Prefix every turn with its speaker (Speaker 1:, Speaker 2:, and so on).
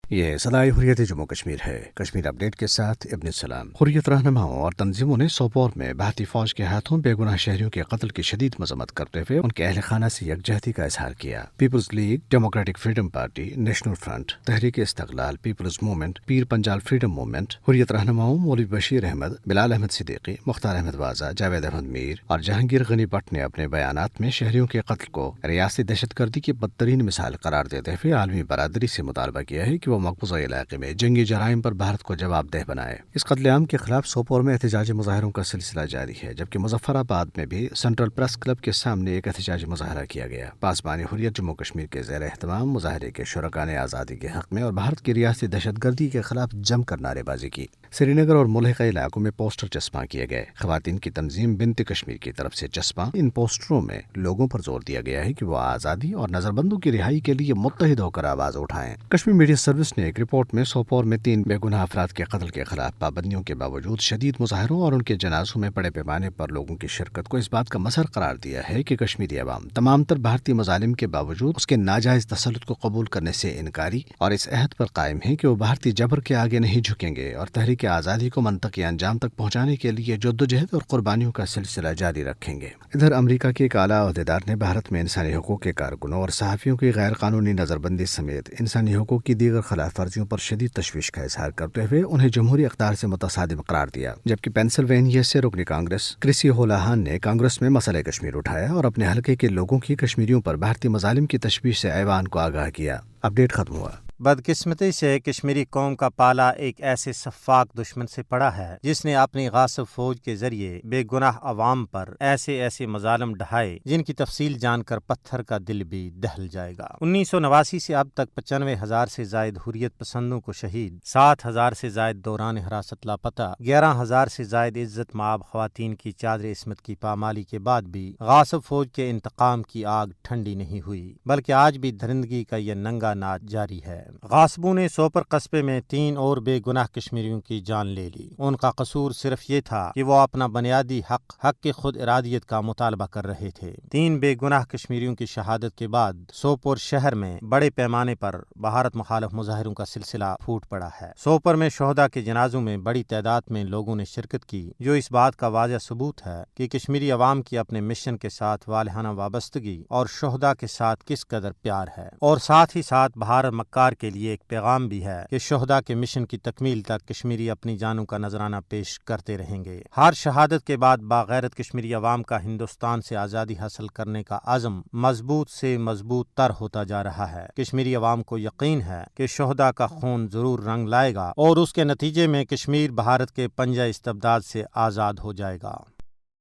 Speaker 1: یہ صدائے حریت جموں کشمیر ہے۔ کشمیر اپڈیٹ کے ساتھ ابن السلام۔ حریت رہنماؤں اور تنظیموں نے سوپور میں بھارتی فوج کے ہاتھوں بے گناہ شہریوں کے قتل کی شدید مذمت کرتے ہوئے ان کے اہل خانہ سے یکجہتی کا اظہار کیا۔ People's league, democratic freedom party, national front, Tehreek Istiqlal, people's movement, Pir Panjal freedom movement, Hurriyat رہنماؤں مولوی بشیر احمد، بلال احمد صدیقی، مختار احمد واضح، جاوید احمد میر اور جہانگیر غنی بٹ نے اپنے بیانات میں شہریوں کے قتل کو ریاستی دہشت گردی کی بدترین مثال قرار دیتے ہوئے عالمی برادری سے مطالبہ کیا ہے کہ وہ مقبوضہ علاقے میں جنگی جرائم پر بھارت کو جواب دہ بنائے۔ اس قتل عام کے خلاف سوپور میں احتجاجی مظاہروں کا سلسلہ جاری ہے، جبکہ مظفر آباد میں بھی سینٹرل پریس کلب کے سامنے ایک احتجاجی مظاہرہ کیا گیا۔ پاسبان حریت جموں کشمیر کے زیر اہتمام مظاہرے کے شرکاء نے آزادی کے حق میں اور بھارت کی ریاستی دہشت گردی کے خلاف جم کر نعرے بازی کی۔ سری نگر اور ملحقہ علاقوں میں پوسٹر چسپاں کیے گئے۔ خواتین کی تنظیم بنت کشمیر کی طرف سے چسپاں ان پوسٹروں میں لوگوں پر زور دیا گیا ہے کہ وہ آزادی اور نظربندوں کی رہائی کے لیے متحد ہو کر آواز اٹھائیں۔ کشمیر میڈیا سروس نے ایک رپورٹ میں سوپور میں 3 بے گناہ افراد کے قتل کے خلاف پابندیوں کے باوجود شدید مظاہروں اور ان کے جنازوں میں بڑے پیمانے پر لوگوں کی شرکت کو اس بات کا مظہر قرار دیا ہے کہ کشمیری عوام تمام تر بھارتی مظالم کے باوجود اس کے ناجائز تسلط کو قبول کرنے سے انکاری اور اس عہد پر قائم ہے کہ وہ بھارتی جبر کے آگے نہیں جھکیں گے اور تحریک آزادی کو منطقی انجام تک پہنچانے کے لیے جدوجہد اور قربانیوں کا سلسلہ جاری رکھیں گے۔ ادھر امریکہ کے ایک اعلیٰ عہدیدار نے بھارت میں انسانی حقوق کے کارکنوں اور صحافیوں کی غیر قانونی نظر بندی سمیت انسانی حقوق کی دیگر خلاف ورزیوں پر شدید تشویش کا اظہار کرتے ہوئے انہیں جمہوری اقدار سے متصادم قرار دیا، جبکہ پینسلوینیا سے رکن کانگریس کرسی ہولہان نے کانگریس میں مسئلہ کشمیر اٹھایا اور اپنے حلقے کے لوگوں کی کشمیریوں پر بھارتی مظالم کی تشویش سے ایوان کو آگاہ کیا۔ اپڈیٹ ختم ہوا۔
Speaker 2: بدقسمتی سے کشمیری قوم کا پالا ایک ایسے سفاک دشمن سے پڑا ہے جس نے اپنی غاصب فوج کے ذریعے بے گناہ عوام پر ایسے مظالم ڈھائے جن کی تفصیل جان کر پتھر کا دل بھی دہل جائے گا۔ 1989 سے اب تک 95,000 سے زائد حریت پسندوں کو شہید، 7,000 سے زائد دوران حراست لاپتہ، 11,000 سے زائد عزت مآب خواتین کی چادر عصمت کی پامالی کے بعد بھی غاصب فوج کے انتقام کی آگ ٹھنڈی نہیں ہوئی، بلکہ آج بھی درندگی کا یہ ننگا ناچ جاری ہے۔ غاصبوں نے سوپر قصبے میں 3 اور بے گناہ کشمیریوں کی جان لے لی۔ ان کا قصور صرف یہ تھا کہ وہ اپنا بنیادی حق کی خود ارادیت کا مطالبہ کر رہے تھے۔ 3 بے گناہ کشمیریوں کی شہادت کے بعد سوپور شہر میں بڑے پیمانے پر بھارت مخالف مظاہروں کا سلسلہ پھوٹ پڑا ہے۔ سوپور میں شہداء کے جنازوں میں بڑی تعداد میں لوگوں نے شرکت کی، جو اس بات کا واضح ثبوت ہے کہ کشمیری عوام کی اپنے مشن کے ساتھ والہانہ وابستگی اور شہداء کے ساتھ کس قدر پیار ہے، اور ساتھ ہی ساتھ بھارت مکار کے لیے ایک پیغام بھی ہے کہ شہداء کے مشن کی تکمیل تک کشمیری اپنی جانوں کا نذرانہ پیش کرتے رہیں گے۔ ہر شہادت کے بعد باغیرت کشمیری عوام کا ہندوستان سے آزادی حاصل کرنے کا عزم مضبوط سے مضبوط تر ہوتا جا رہا ہے۔ کشمیری عوام کو یقین ہے کہ شہداء کا خون ضرور رنگ لائے گا اور اس کے نتیجے میں کشمیر بھارت کے پنجہ استبداد سے آزاد ہو جائے گا۔